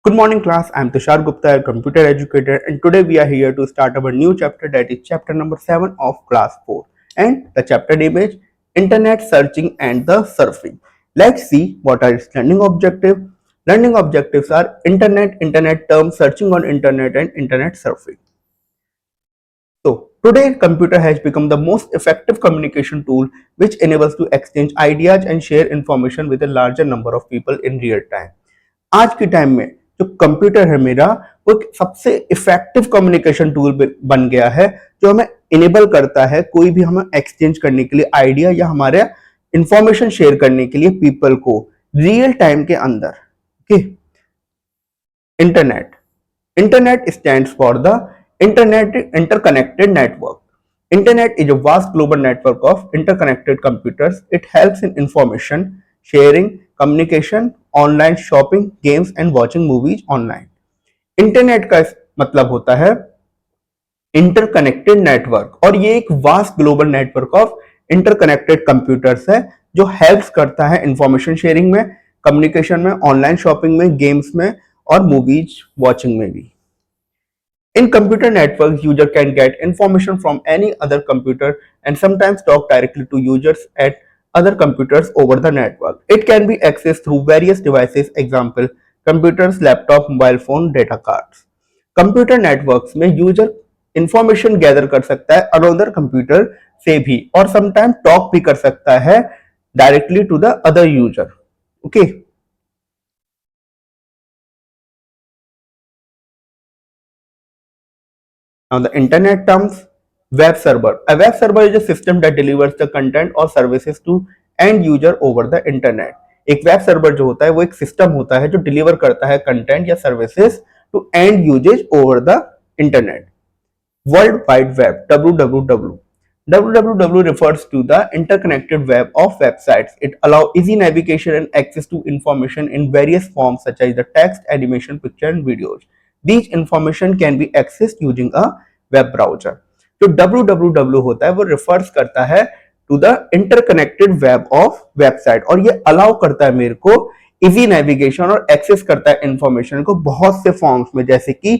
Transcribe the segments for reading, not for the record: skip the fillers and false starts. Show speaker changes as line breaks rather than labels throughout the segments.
Good morning, class. I'm Tushar Gupta, a computer educator, and today we are here to start our new chapter, that is chapter number 7 of class 4. And the chapter name is Internet Searching and the Surfing. Let's see what are its learning objectives. Learning objectives are internet terms, searching on internet, and internet surfing. So, today computer has become the most effective communication tool which enables to exchange ideas and share information with a larger number of people in real time. आज के time में जो computer है मेरा वो एक सबसे effective communication tool बन गया है जो हमें इनेबल करता है कोई भी हमें एक्सचेंज करने के लिए आइडिया या हमारे इंफॉर्मेशन शेयर करने के लिए पीपल को रियल टाइम के अंदर। Okay, internet stands for the internet interconnected network. Internet is a vast global network of interconnected computers. It helps in information sharing, communication, online shopping, games and watching movies online. Internet का मतलब होता है interconnected network और ये एक vast global network of interconnected computers है जो helps करता है इंफॉर्मेशन शेयरिंग में, कम्युनिकेशन में, ऑनलाइन शॉपिंग में, गेम्स में और मूवीज वॉचिंग में भी. In computer networks, user can get information from any other computer and sometimes talk directly to users at other computers over the network. It can be accessed through various devices, example, computers, laptop, mobile phone, data cards. Computer networks में user information gather कर सकता है another computer से भी और sometimes talk भी कर सकता है directly to the other user. Okay. Now the internet terms, web server. A web server is a system that delivers the content or services to end user over the internet. एक web server जो होता है वो एक system होता है जो deliver करता है कंटेंट या सर्विसेज टू एंड यूजेज over the internet. World wide web WWW. WWW refers to the interconnected web of websites. It allows easy navigation and access to information in various forms such as the text, animation, picture and videos. These information can be accessed using a web browser. जो WWW होता है वो refers करता है to the interconnected web of website और ये allow करता है मेरे को easy navigation और access करता है information को बहुत से forms में जैसे कि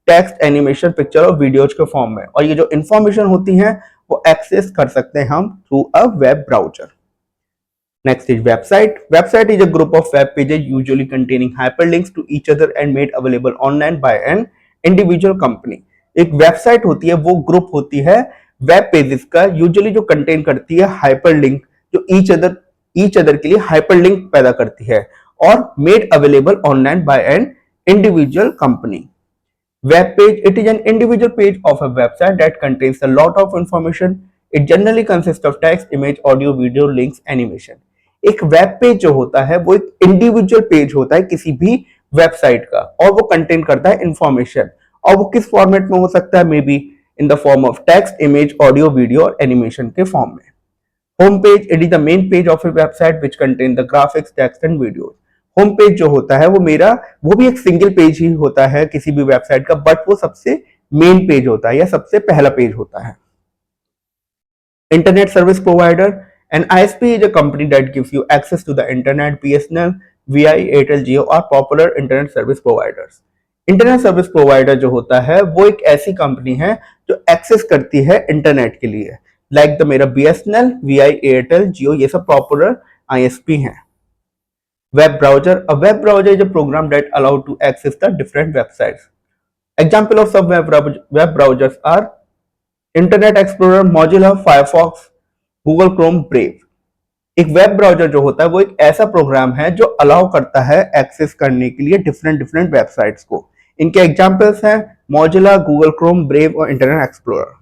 टेक्स्ट, एनिमेशन, पिक्चर और वीडियोज के फॉर्म में और ये जो इंफॉर्मेशन होती है वो एक्सेस कर सकते हैं हम through a web browser. Next is website. Website is a group of web pages usually containing hyperlinks to each other and made available online by an individual company. एक वेबसाइट होती है वो ग्रुप होती है वेब पेजेस का usually जो contain करती है हाइपरलिंक जो ईच अदर के लिए हाइपरलिंक पैदा करती है और made available online by an individual company. Web page, it is an individual page of a website that contains a lot of information. It generally consists of text, image, audio, video, links, animation. एक web page जो होता है वो एक individual page होता है किसी भी वेबसाइट का और वो कंटेन करता है इंफॉर्मेशन और वो किस फॉर्मेट में हो सकता है, may be in the form of text, image, audio, video और एनिमेशन के फॉर्म में. Home page, it is the main page of A website which contain the graphics, text and video. Home page जो होता है वो भी एक single page ही होता है किसी भी वेबसाइट का बट वो सबसे मेन पेज होता है या सबसे पहला पेज होता है. Internet service provider, an ISP is a company that gives you access to the internet. BSNL, VI, Airtel, Jio are popular internet service providers. Internet service provider जो होता है वो एक ऐसी कंपनी है जो एक्सेस करती है इंटरनेट के लिए लाइक द मेरा BSNL, VI, Airtel, Jio ये सब पॉपुलर ISP हैं. Web browser. A web browser is a program that allows to access the different websites. Example of some web browsers are Internet Explorer, Mozilla, Firefox, Google Chrome, Brave. एक web browser जो होता है वो एक ऐसा programme है जो allow करता है एक्सेस करने के लिए डिफरेंट वेबसाइट्स को. इनके एग्जांपल्स हैं Mozilla, Google Chrome, Brave और Internet Explorer.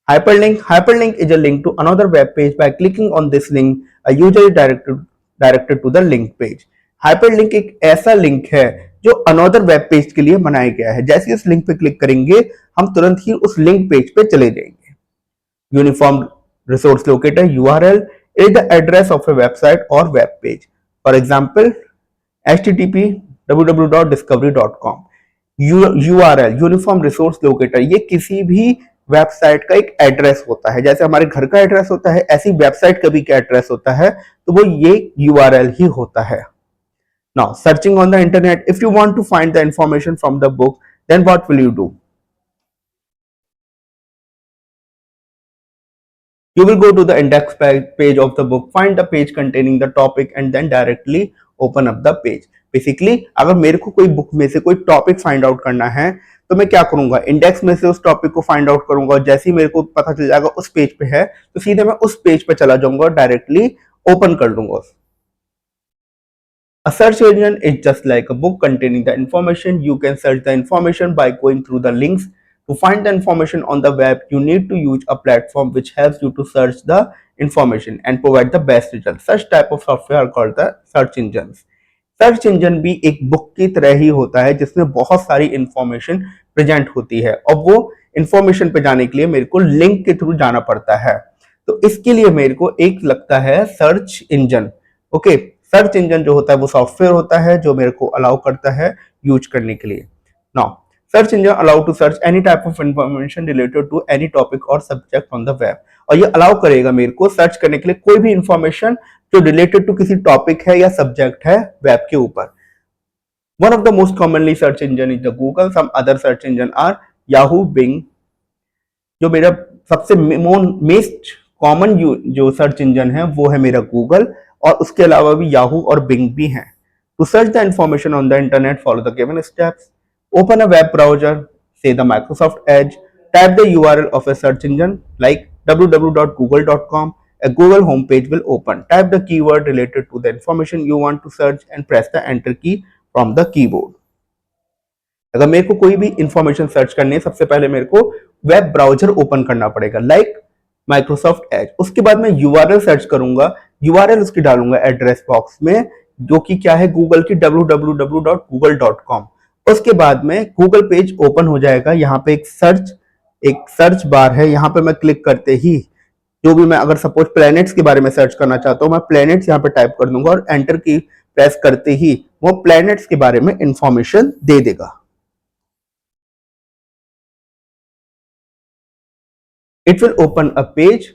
Hyperlink is a link to another web page. By clicking on this link, a user is directed to the link page. Hyperlink एक ऐसा link है जो another web page के लिए बनाया गया है. जैसे इस लिंक पे क्लिक करेंगे हम तुरंत ही उस लिंक पेज पे चले जाएंगे. Uniform resource locator URL is the address of a website or web page. For example, http www.discovery.com. URL uniform resource locator ये किसी भी वेबसाइट का एक एड्रेस होता है. जैसे हमारे घर का एड्रेस होता है ऐसी वेबसाइट का भी एड्रेस होता है तो वो ये URL ही होता है. Now, searching on the internet, if you want to find the information from the book, then what will you do? You will go to the index page of the book, find the page containing the topic and then directly open up the page. Basically, अगर मेरे को कोई book में से कोई topic find out करना है तो मैं क्या करूंगा, इंडेक्स में से उस टॉपिक को फाइंड आउट करूंगा और जैसे ही मेरे को पता चल जाएगा उस पेज पे है तो सीधे मैं उस पेज पे चला जाऊंगा और डायरेक्टली ओपन कर लूंगा. A search engine is just like a book containing the information. You can search the information by going through the links. To find the information on the web, you need to use a platform which helps you to search the information and provide the best results. Such type of software are called the search engines. Search engine भी एक book की तरह ही होता है जिसमें बहुत सारी information present होती है और वो इंफॉर्मेशन पे जाने के लिए मेरे को लिंक के थ्रू जाना पड़ता है. तो इसके लिए मेरे को एक लगता है search engine. Okay, search engine जो होता है वो सॉफ्टवेयर होता है जो मेरे को अलाउ करता है यूज करने के लिए. Now, search engine allow to search any type of information related to any topic or subject on the web. और ये अलाउ करेगा मेरे को सर्च करने के लिए कोई भी इंफॉर्मेशन जो रिलेटेड टू किसी टॉपिक है या सब्जेक्ट है वेब के ऊपर. One of the most commonly search engine is the Google. Some other search engine are Yahoo, Bing. जो मेरा सबसे मोस्ट कॉमन जो सर्च इंजन है वो है मेरा गूगल और उसके अलावा भी याहू और बिंग भी हैं. To search the information on the internet, follow the given steps. Open a web browser, say the Microsoft Edge, type the URL of a search engine like www.google.com. A Google homepage will open. Type the keyword related to the information you want to search and press the enter key from the keyboard. अगर मेरे को कोई भी information search करनी है सबसे पहले मेरे को वेब ब्राउजर ओपन करना पड़ेगा लाइक माइक्रोसॉफ्ट एज. उसके बाद मैं यूआरएल सर्च करूंगा, यूआरएल उसकी डालूंगा एड्रेस बॉक्स में जो कि क्या है गूगल की www.google.com. उसके बाद में गूगल पेज ओपन हो जाएगा. यहाँ पे एक सर्च बार है, यहाँ पे मैं क्लिक करते ही जो भी मैं अगर सपोज प्लैनेट्स के बारे में सर्च करना चाहता हूँ मैं प्लैनेट्स यहाँ पे टाइप कर दूंगा और एंटर की प्रेस करते ही वो प्लैनेट्स के बारे में इंफॉर्मेशन दे देगा. It will open a page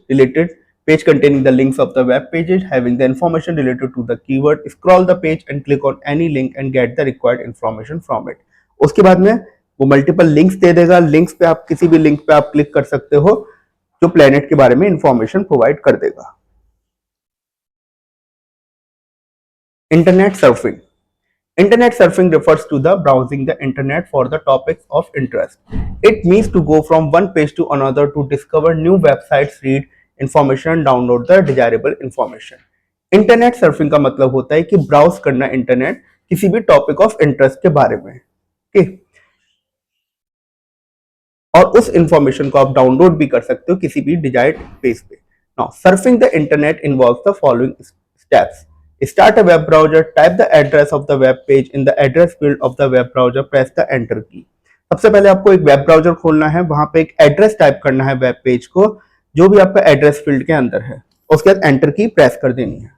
containing the links of the web pages having the information related to the keyword. Scroll the page and click on any link and get the required information from it. उसके बाद में वो multiple links दे देगा. Links पे आप किसी भी link पे आप क्लिक कर सकते हो जो प्लेनेट के बारे में इंफॉर्मेशन प्रोवाइड कर देगा. Internet surfing. Internet surfing refers to the browsing the internet for the topics of interest. It means to go from one page to another to discover new websites, read information and download the desirable information. Internet surfing का मतलब होता है कि browse करना internet किसी भी topic of interest के बारे में. ओके, और उस इंफॉर्मेशन को आप डाउनलोड भी कर सकते हो किसी भी डिजायर्ड पेज पे. Now, surfing the internet involves the following steps. Start a web browser, type the address of the web page in the address field of the web browser, press the enter key. सबसे पहले आपको एक web browser खोलना है, वहां पे एक address type करना है वेब पेज को जो भी आपका एड्रेस फील्ड के अंदर है, उसके बाद एंटर की प्रेस कर देनी है.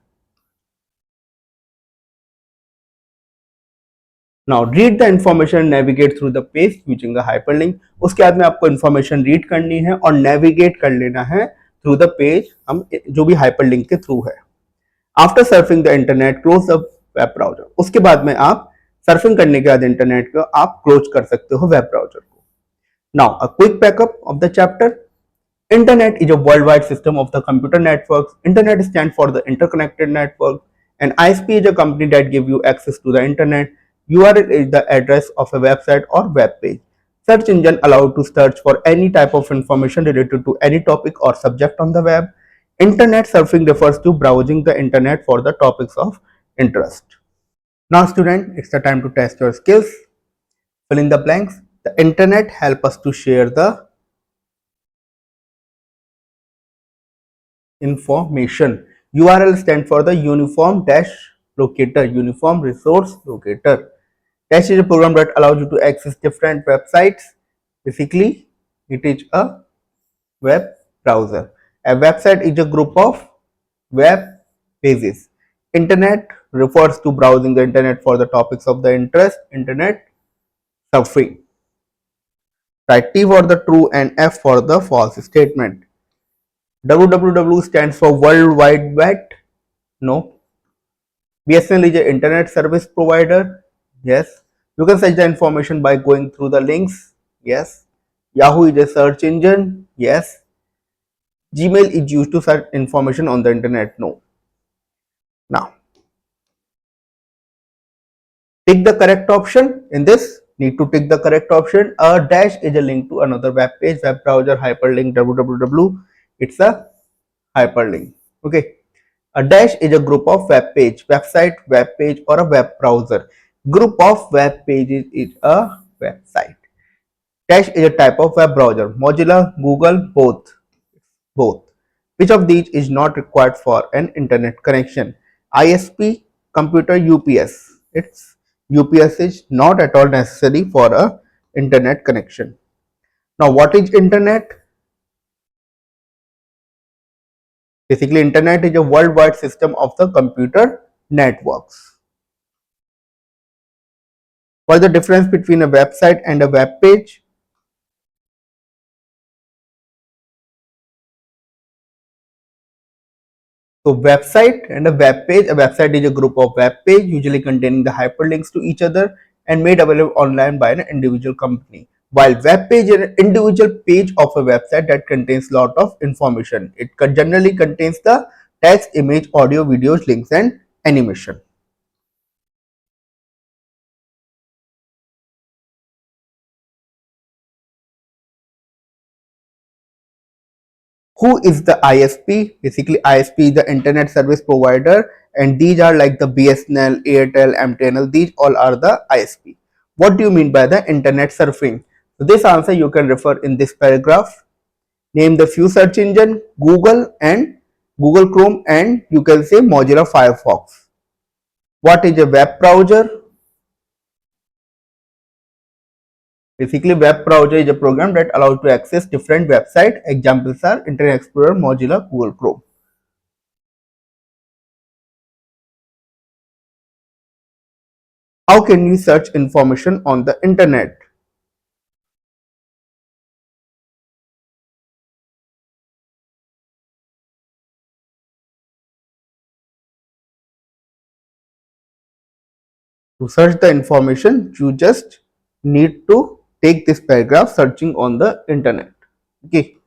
Now read the information, navigate through the page using a hyperlink. उसके बाद में आपको इंफॉर्मेशन रीड करनी है और नेविगेट कर लेना है थ्रू द पेज, हम जो भी हाइपरलिंक के थ्रू है. After surfing the internet, close the web browser. उसके बाद में आप सर्फिंग करने के बाद इंटरनेट को आप क्लोज कर सकते हो वेब ब्राउजर को. Now a quick backup of the chapter. Internet is a worldwide system of the computer networks. Internet stands for the interconnected network. And ISP is a company that gives you access to the internet. URL is the address of a website or web page. Search engine allowed to search for any type of information related to any topic or subject on the web. Internet surfing refers to browsing the internet for the topics of interest. Now student, it's the time to test your skills. Fill in the blanks. The internet help us to share the information. URL stands for the uniform dash locator, uniform resource locator. Dash is a program that allows you to access different websites. Basically, it is a web browser. A website is a group of web pages. Internet refers to browsing the internet for the topics of the interest. Internet surfing. Write T for the true and F for the false statement. www stands for World Wide Web. No. BSNL is an internet service provider. Yes. You can search the information by going through the links. Yes. Yahoo is a search engine. Yes. Gmail is used to search information on the internet. No. Now, tick the correct option in this. Need to tick the correct option. A dash is a link to another web page, web browser, hyperlink, www. It's a hyperlink. Okay. A dash is a group of web page, website, web page, or a web browser. Group of web pages is a website. Dash is a type of web browser. Mozilla, Google, both. Both. Which of these is not required for an internet connection? ISP, computer, UPS. It's UPS is not at all necessary for a internet connection. Now, what is internet? Basically, internet is a worldwide system of the computer networks. What is the difference between a website and a web page? So website and a web page. A website is a group of web page usually containing the hyperlinks to each other and made available online by an individual company. While web page is an individual page of a website that contains lot of information. It generally contains the text, image, audio, videos, links and animation. Who is the ISP? Basically, ISP is the internet service provider, and these are like the BSNL, Airtel, MTNL. These all are the ISP. What do you mean by the internet surfing? So this answer you can refer in this paragraph. Name the few search engine, Google and Google Chrome, and you can say Mozilla Firefox. What is a web browser? Basically, web browser is a program that allows to access different websites. Examples are Internet Explorer, Mozilla, Google Chrome. How can you search information on the internet? To search the information, you just need to take this paragraph searching on the internet. Okay.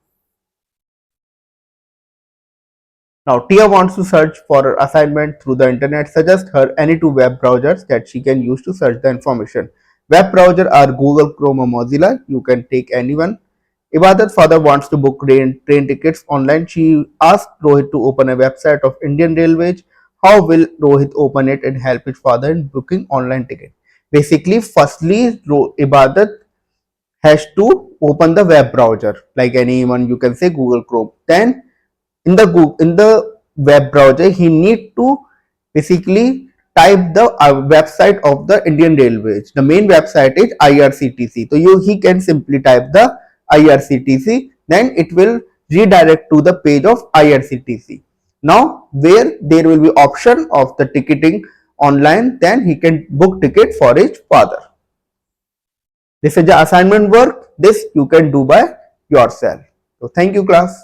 Now Tia wants to search for her assignment through the internet. Suggest her any two web browsers that she can use to search the information. Web browser are Google Chrome or Mozilla. You can take anyone. Ibadat's father wants to book train tickets online. She asked Rohit to open a website of Indian Railways. How will Rohit open it and help his father in booking online ticket? Basically, firstly, Ibadat has to open the web browser like anyone. You can say Google Chrome. Then in the web browser, he need to basically type the website of the Indian Railways. The main website is IRCTC. So he can simply type the IRCTC, then it will redirect to the page of IRCTC. Now where there will be option of the ticketing online, then he can book ticket for his father. This is the assignment work. This you can do by yourself. So thank you class.